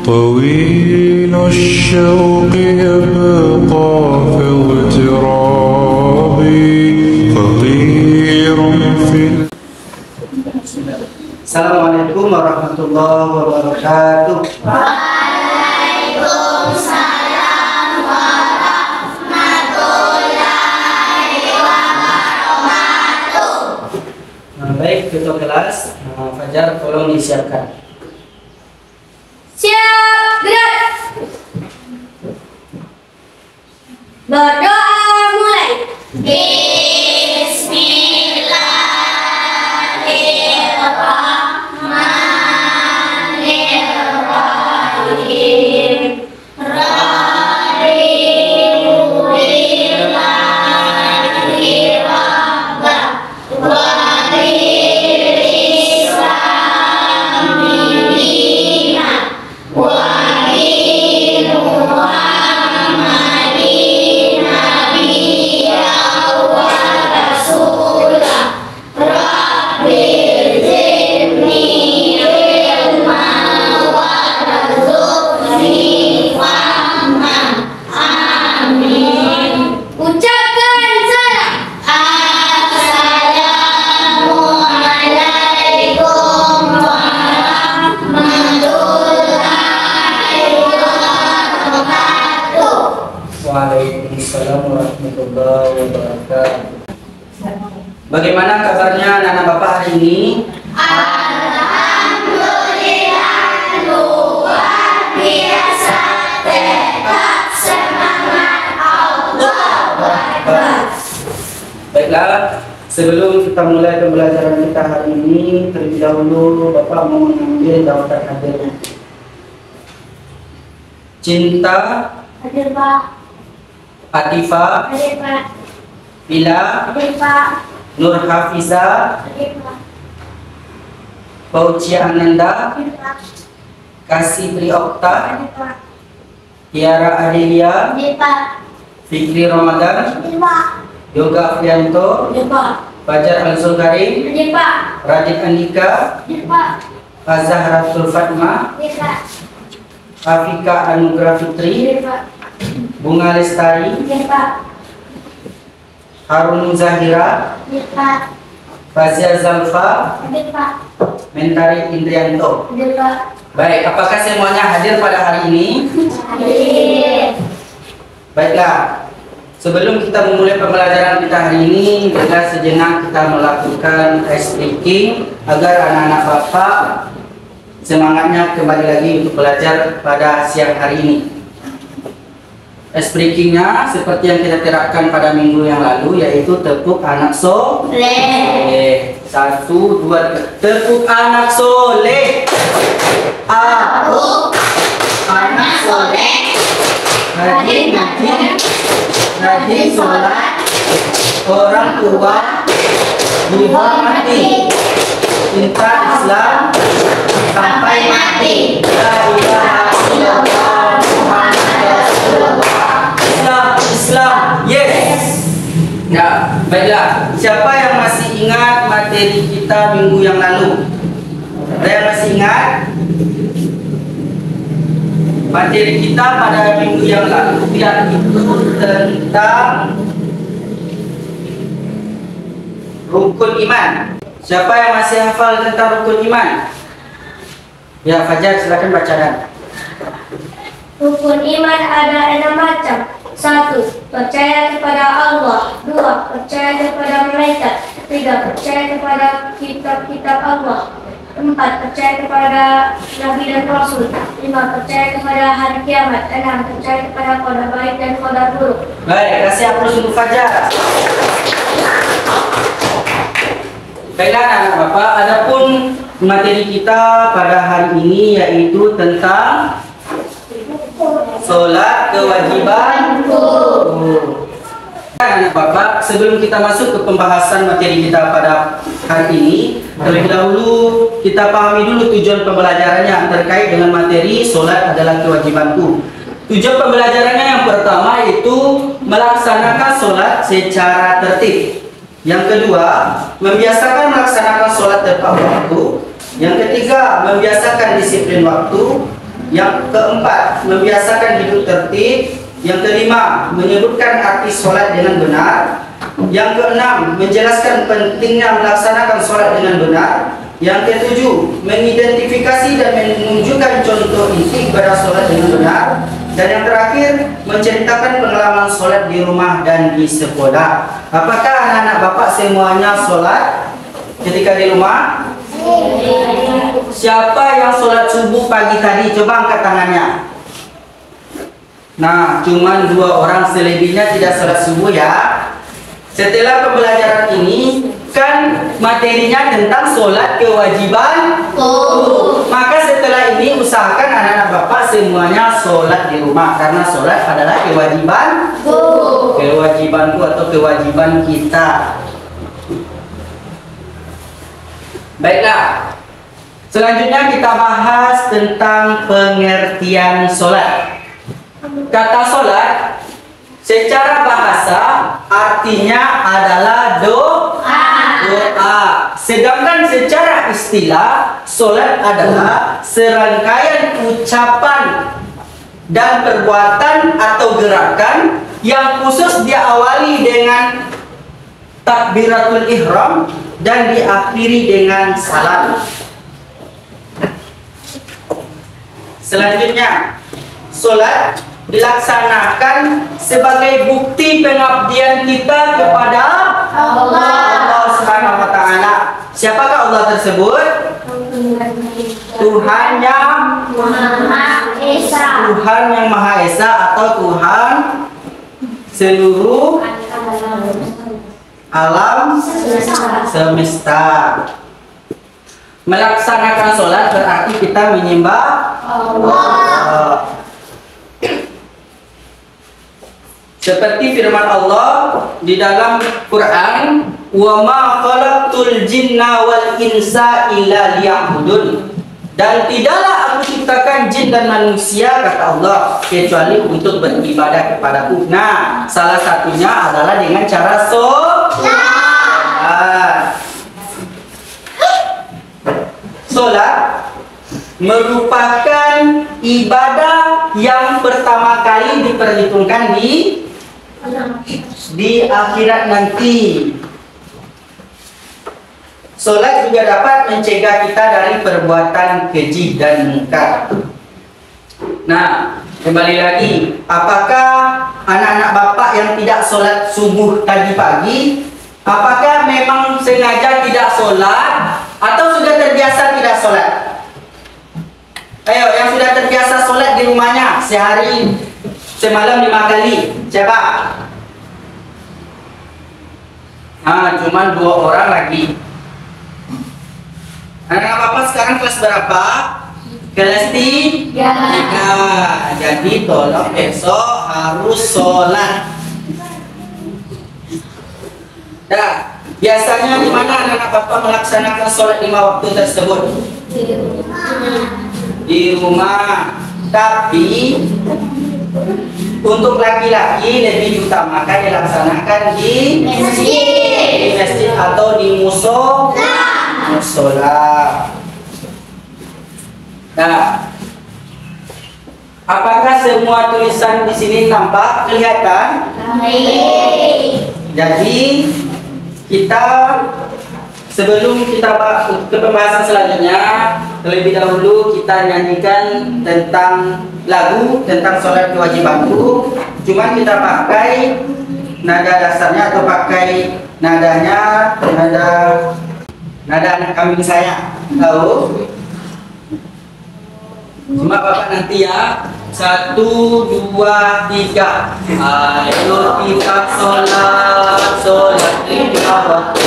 طويل الشوق يبقى في اغترابي فقير في Assalamualaikum warahmatullahi wabarakatuh. Waalaikumsalam warahmatullahi wabarakatuh. Baik, ketua kelas, Fajar tolong disiapkan. Siap, gerak. Berdoa mulai. Bismillahirrahmanirrahim. Radiyu billahi rabbah wa bil islami dinan wa bi Muhammadin nabiyyan wa rasulah. Rabbi zidni ilman warzuqni fahman. Amin. Ucapkan salam. Assalamualaikum warahmatullahi wabarakatuh. Waalaikumsalam warahmatullahi wabarakatuh. Bagaimana kabarnya anak-anak Bapak hari ini? Alhamdulillah, luar biasa, tetap semangat, Allahu Akbar. Baiklah, sebelum kita mulai pembelajaran kita hari ini, terlebih dahulu Bapak mau mengambil daftar hadir. Cinta, Hadir Pak, Atifah, hadir Pak, Bila, hadir Pak, Nur Hafiza, hadir Pak, Faucia Ananda, hadir Pak, Kasih Priokta, hadir Pak, Tiara Adelia, hadir Pak, Fikri Ramadan, hadir Pak, Yoga Afrianto, hadir Pak, Fajar Al-Zulkarim, hadir Pak, Radit Andika, hadir Pak, Azahratul Fatma, hadir Pak, Afika Anugrah Fitri, hadir Pak, Bunga Lestari, hadir Pak, Harun Zahira, hadir Pak, Fazia Zalfa, hadir Pak, Mentari Indrianto. hadir Pak, Baik, apakah semuanya hadir pada hari ini? hadir. Baiklah, sebelum kita memulai pembelajaran kita hari ini, bila sejenak kita melakukan ice breaking agar anak-anak Bapak semangatnya kembali lagi untuk belajar pada siang hari ini. Ice breakingnya seperti yang kita terapkan pada minggu yang lalu, yaitu tepuk anak soleh. 1, 2, 3. Tepuk anak soleh. Aku anak soleh, rajin ngaji, rajin sholat, orang tua dihormati, cinta Islam sampai mati. La ilaha illallah Muhammad Rasulullah. Islam, yes. Ya, baiklah. Siapa yang masih ingat materi kita minggu yang lalu? Ada yang masih ingat? Materi kita pada minggu yang lalu yaitu tentang rukun iman. Siapa yang masih hafal tentang rukun iman? Ya, Fajar, silakan bacakan. Rukun iman ada 6 macam. 1. Percaya kepada Allah. 2. Percaya kepada malaikat. 3. Percaya kepada kitab-kitab Allah. 4. Percaya kepada Nabi dan Rasul. 5. Percaya kepada hari kiamat. 6. Percaya kepada qadar baik dan qadar buruk. Baik, kasih aplaus untuk Fajar. Baiklah anak Bapak, adapun materi kita pada hari ini yaitu tentang sholat kewajiban. Anak Bapak, sebelum kita masuk ke pembahasan materi kita pada hari ini, terlebih dahulu kita pahami dulu tujuan pembelajarannya terkait dengan materi sholat adalah kewajibanku. Tujuan pembelajarannya yang pertama yaitu melaksanakan sholat secara tertib. Yang kedua, membiasakan melaksanakan sholat tepat waktu. Yang ketiga, membiasakan disiplin waktu. Yang keempat, membiasakan hidup tertib. Yang kelima, menyebutkan arti sholat dengan benar. Yang keenam, menjelaskan pentingnya melaksanakan sholat dengan benar. Yang ketujuh, mengidentifikasi dan menunjukkan contoh inti ibadah sholat dengan benar. Dan yang terakhir, menceritakan pengalaman sholat di rumah dan di sekolah. Apakah anak-anak Bapak semuanya sholat ketika di rumah? Siapa yang sholat subuh pagi tadi? Coba angkat tangannya. Nah, cuman 2 orang, selebihnya tidak sholat subuh ya. Setelah pembelajaran ini, kan materinya tentang sholat kewajiban. Maka setelah ini usahakan anak-anak Bapak semuanya sholat di rumah, karena sholat adalah kewajiban. Kewajibanku atau kewajiban kita. Baiklah, selanjutnya kita bahas tentang pengertian sholat. Kata sholat secara bahasa artinya adalah doa. Sedangkan secara istilah, sholat adalah serangkaian ucapan dan perbuatan atau gerakan yang khusus diawali dengan takbiratul ihram dan diakhiri dengan salam. Selanjutnya, sholat dilaksanakan sebagai bukti pengabdian kita kepada Allah Subhanahu wa Ta'ala. Siapakah Allah tersebut? Tuhan yang Maha Esa. Tuhan yang Maha Esa atau Tuhan seluruh alam semesta. Melaksanakan sholat berarti kita menyembah Allah. Seperti firman Allah di dalam Quran, "Wa ma khalaqtul jinna wal insa illa liya'budun." Dan tidaklah aku ciptakan jin dan manusia, kata Allah, kecuali untuk beribadah kepadaku. Nah, salah satunya adalah dengan cara sholat. Sholat merupakan ibadah yang pertama kali diperhitungkan di akhirat nanti. Sholat juga dapat mencegah kita dari perbuatan keji dan mungkar. Nah, kembali lagi, apakah anak-anak Bapak yang tidak sholat subuh tadi pagi, apakah memang sengaja tidak sholat atau sudah terbiasa tidak sholat? Ayo, yang sudah terbiasa sholat di rumahnya sehari semalam 5 kali, siapa? Nah, cuma 2 orang lagi. Anak Bapak sekarang kelas berapa? Kelas 3. Jadi tolong besok harus sholat. Nah, biasanya di mana anak Bapak melaksanakan sholat 5 waktu tersebut? Di rumah. Tapi untuk laki-laki lebih diutamakan dilaksanakan di masjid atau di musola. Nah, apakah semua tulisan di sini nampak kelihatan? Jadi kita sebelum kita ke pembahasan selanjutnya, terlebih dahulu kita nyanyikan tentang lagu tentang sholat kewajibanku. Cuma kita pakai nada dasarnya atau pakai nadanya nada anak kambing saya, tahu? Cuma Bapak nanti ya. 1, 2, 3. Ayo kita sholat 5 waktu.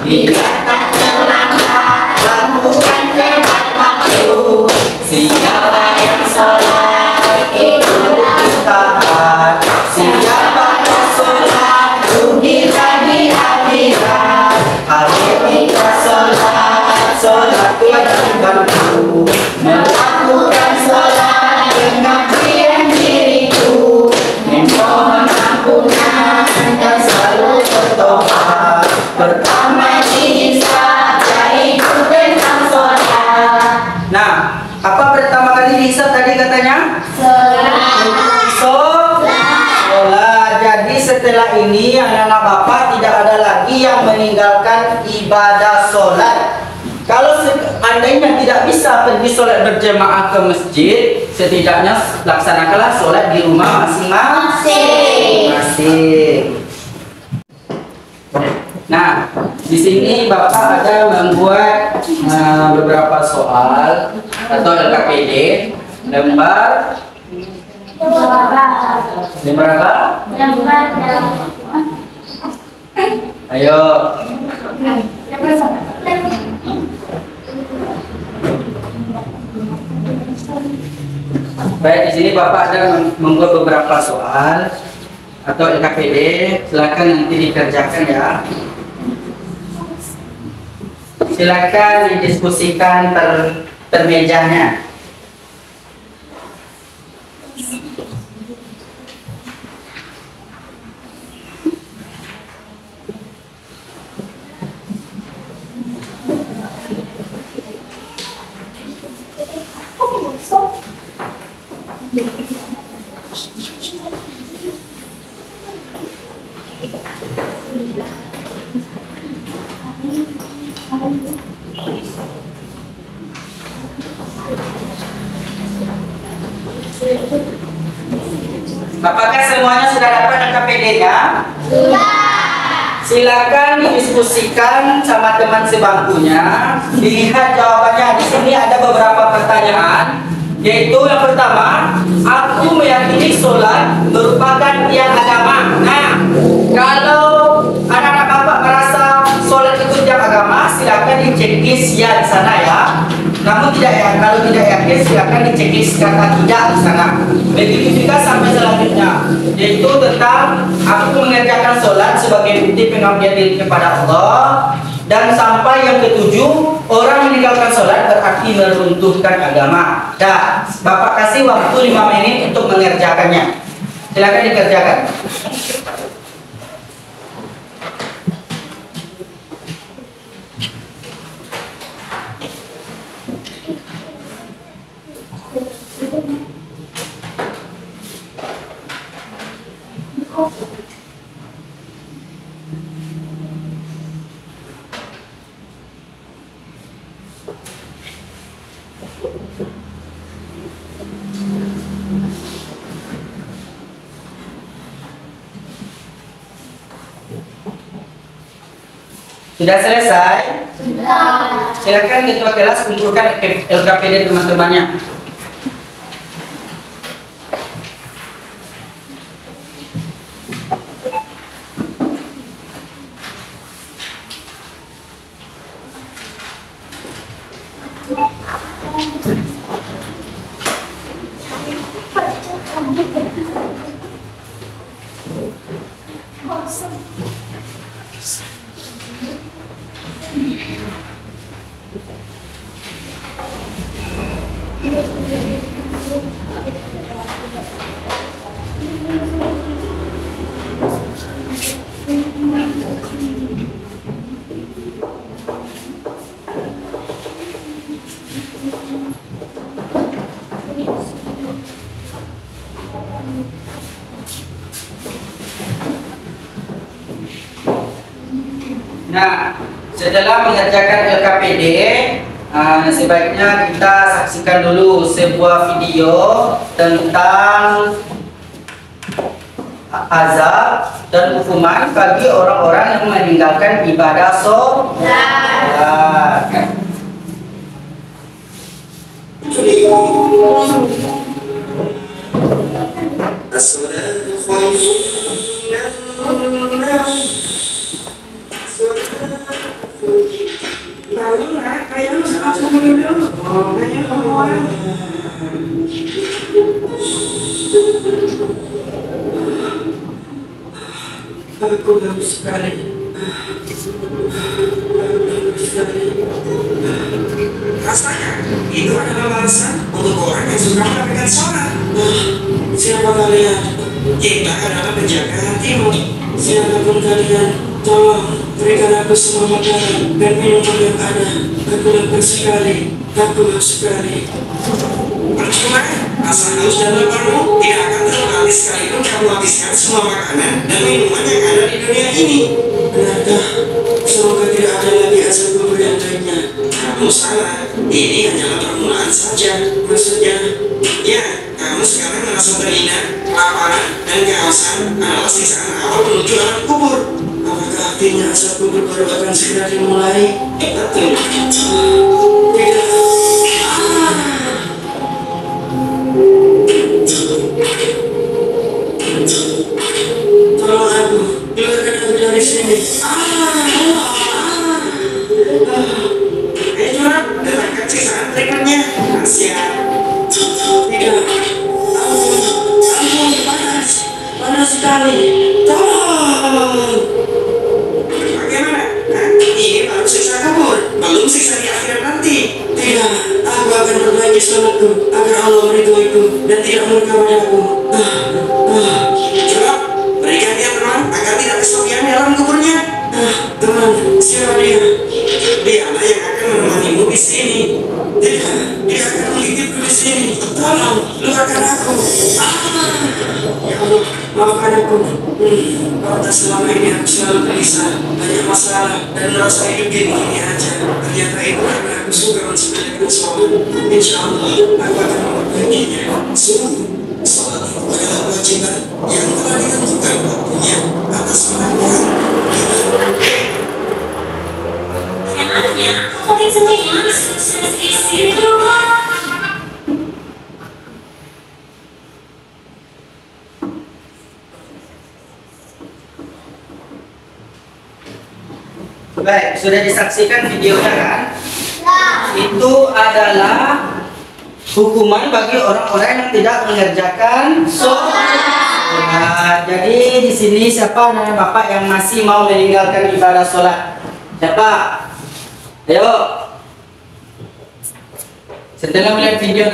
Biarkan terlambat, lakukan tepat waktu. Siapa yang sholat itulah taat. Siapa yang sholat rugilah di akhirat. Ayo kita sholat kewajibanku. Melakukan sholat pengabdian diriku. Memohon ampunan dan selalu bertobat. Pertama dihisab yaitu tentang sholat. Nah, Apa pertama kali dihisab tadi katanya? Sholat. Jadi setelah ini anak-anak bapak tidak ada lagi yang meninggalkan ibadah sholat. Kalau seandainya tidak bisa pergi sholat berjemaah ke masjid, setidaknya laksanakanlah sholat di rumah masing-masing. Nah, di sini bapak ada membuat beberapa soal atau LKPD lembar apa? Ayo. Baik, di sini bapak ada membuat beberapa soal atau LKPD. Silakan nanti dikerjakan ya. Silakan didiskusikan per mejanya. Apakah semuanya sudah dapat LKPD-nya? Silakan didiskusikan sama teman sebangkunya. Dilihat jawabannya. Di sini ada beberapa pertanyaan, yaitu yang pertama, aku meyakini sholat merupakan tiang agama. Nah, kalau anak-anak bapak merasa sholat itu tiang agama, silakan dicekis ya di sana ya. Namun kalau tidak yakin, silakan dicekis kata tidak di sana. Begitu juga sampai selanjutnya, yaitu tentang aku mengerjakan sholat sebagai bukti pengabdian diri kepada Allah. Dan sampai yang ketujuh, orang meninggalkan sholat berarti meruntuhkan agama. Dah, bapak kasih waktu 5 menit untuk mengerjakannya. Silakan dikerjakan. Sudah selesai? Sudah. Silakan ketua kelas kumpulkan LKPD teman-temannya. Nah, setelah mengerjakan LKPD, sebaiknya kita saksikan dulu sebuah video tentang azab dan hukuman bagi orang-orang yang meninggalkan ibadah sholat. Aku haus sekali. Rasanya itu adalah balasan untuk orang yang suka melakukan sholat. Siapa kalian? Kita adalah penjaga hatimu. Siapapun kalian, Tolong berikan aku semua makanan dan minuman yang ada. Aku lapar sekali. Aku haus sekali. Percuma, rasa haus dan laparmu tidak akan terobati sekalipun kamu habiskan semua makanan dan minuman yang ada di dunia ini. Benarkah? Semoga tidak ada lagi asal kubur yang lainnya. Kamu salah. Ini hanyalah permulaan saja. Maksudnya, ya, kamu sekarang merasa terhina, kelaparan, dan kehausan adalah sisaan awal menuju alam kubur. Apakah artinya asal kubur baru akan segera dimulai? Betul. Tidak. Tolong aku, keluarkan aku dari sini. Ayo Jurat, datangkan sisaan berikutnya. Siap. Tidak. Ampun, panas sekali. Tolong. Bagaimana? Ini baru siksa kubur, belum siksa di akhirat nanti. Tidak, aku akan perbaiki sholatku agar Allah meridhoiku dan tidak murka padaku. Jurat, berikan dia teman agar tidak kesepian di alam kuburnya. Teman, siapa dia? Dialah yang akan menemanimu di sini. Tidak, dia akan menggigitku di sini. Tolong, lupakan aku. Ya Allah, maafkan aku. Karena selama ini aku selalu gelisah, banyak masalah, dan merasa hidup gini-gini aja. Ternyata itu karena aku suka mensepelekan sholat. Insya Allah, aku akan memperbaikinya. Sungguh, sholat itu adalah kewajiban yang telah ditentukan waktunya atas perempuan. Baik, sudah disaksikan videonya kan? Itu adalah hukuman bagi orang-orang yang tidak mengerjakan sholat. Jadi di sini siapa nama bapak yang masih mau meninggalkan ibadah sholat? Siapa? Ayo. Setelah melihat video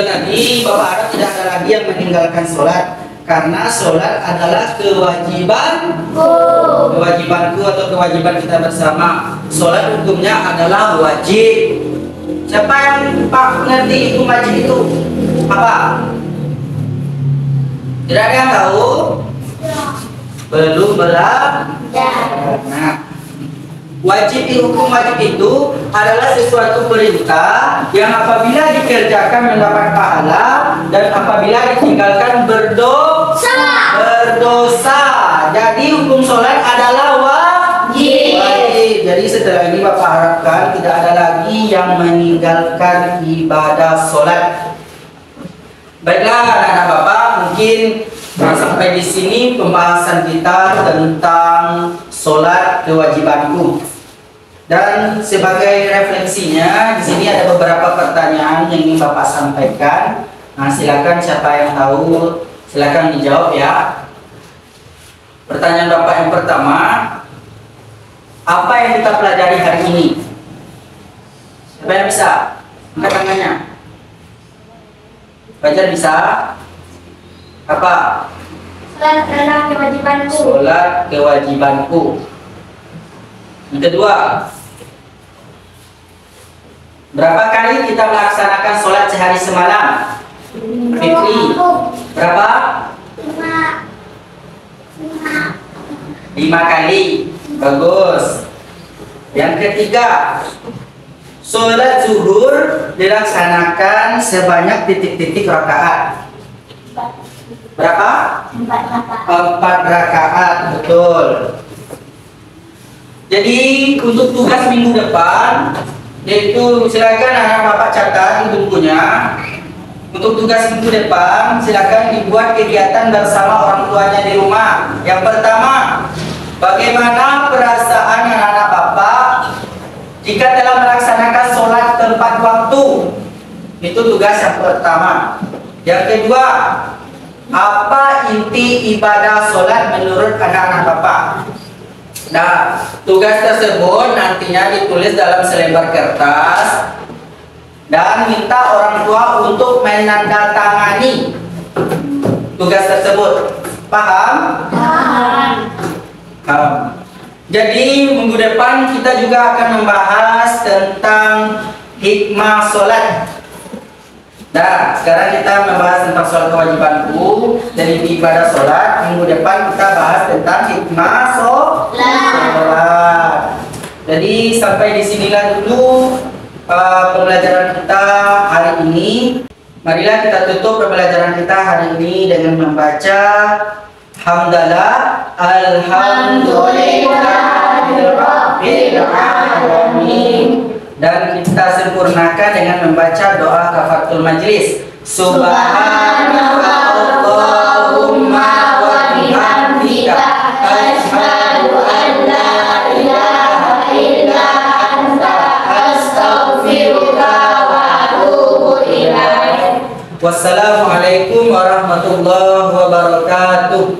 tadi, bapak harap tidak ada lagi yang meninggalkan sholat. Karena sholat adalah kewajibanku atau kewajiban kita bersama. Sholat hukumnya adalah wajib. Siapa yang Pak ngerti hukum wajib itu? Apa? Tidak ada yang tahu? Belum berat? Nah, hukum wajib itu adalah sesuatu perintah yang apabila dikerjakan mendapat pahala dan apabila ditinggalkan berdosa. Jadi hukum sholat adalah wajib. Jadi setelah ini bapak harapkan tidak ada lagi yang meninggalkan ibadah sholat. Baiklah anak-anak bapak, mungkin sampai di sini pembahasan kita tentang sholat kewajibanku. Dan sebagai refleksinya, di sini ada beberapa pertanyaan yang ingin bapak sampaikan. Nah, silakan siapa yang tahu, silakan dijawab ya. Pertanyaan bapak yang pertama, apa yang kita pelajari hari ini? Siapa yang bisa? Angkat tangannya. Fajar bisa? Apa? Sholat adalah kewajibanku. Sholat kewajibanku. Yang kedua, berapa kali kita melaksanakan sholat sehari semalam? Fitri, berapa? 5 kali. Bagus. Yang ketiga, sholat zuhur dilaksanakan sebanyak titik-titik rakaat. Berapa? 4 rakaat, betul. Jadi untuk tugas minggu depan, yaitu silakan anak bapak catat di bukunya. Untuk tugas minggu depan, silakan dibuat kegiatan bersama orang tuanya di rumah. Yang pertama, bagaimana perasaan anak-anak bapak jika telah melaksanakan sholat tepat waktu? Itu tugas yang pertama. Yang kedua, apa inti ibadah sholat menurut anak-anak bapak? Nah, tugas tersebut nantinya ditulis dalam selembar kertas dan minta orang tua untuk menandatangani tugas tersebut. Paham? Paham. Jadi minggu depan kita juga akan membahas tentang hikmah sholat. Nah, sekarang kita membahas tentang sholat kewajibanku dari ibadah sholat. Minggu depan kita bahas tentang hikmah sholat. Jadi sampai di sinilah dulu pembelajaran kita hari ini. Marilah kita tutup pembelajaran kita hari ini dengan membaca hamdalah alhamdulillahirabbil alamin, dan kita sempurnakan dengan membaca doa kafaratul majlis. Subhanallahumma wa bihamdika asyhadu an la ilaha illa anta astaghfiruka wa atubu ilaik. Wassalamualaikum warahmatullahi wabarakatuh.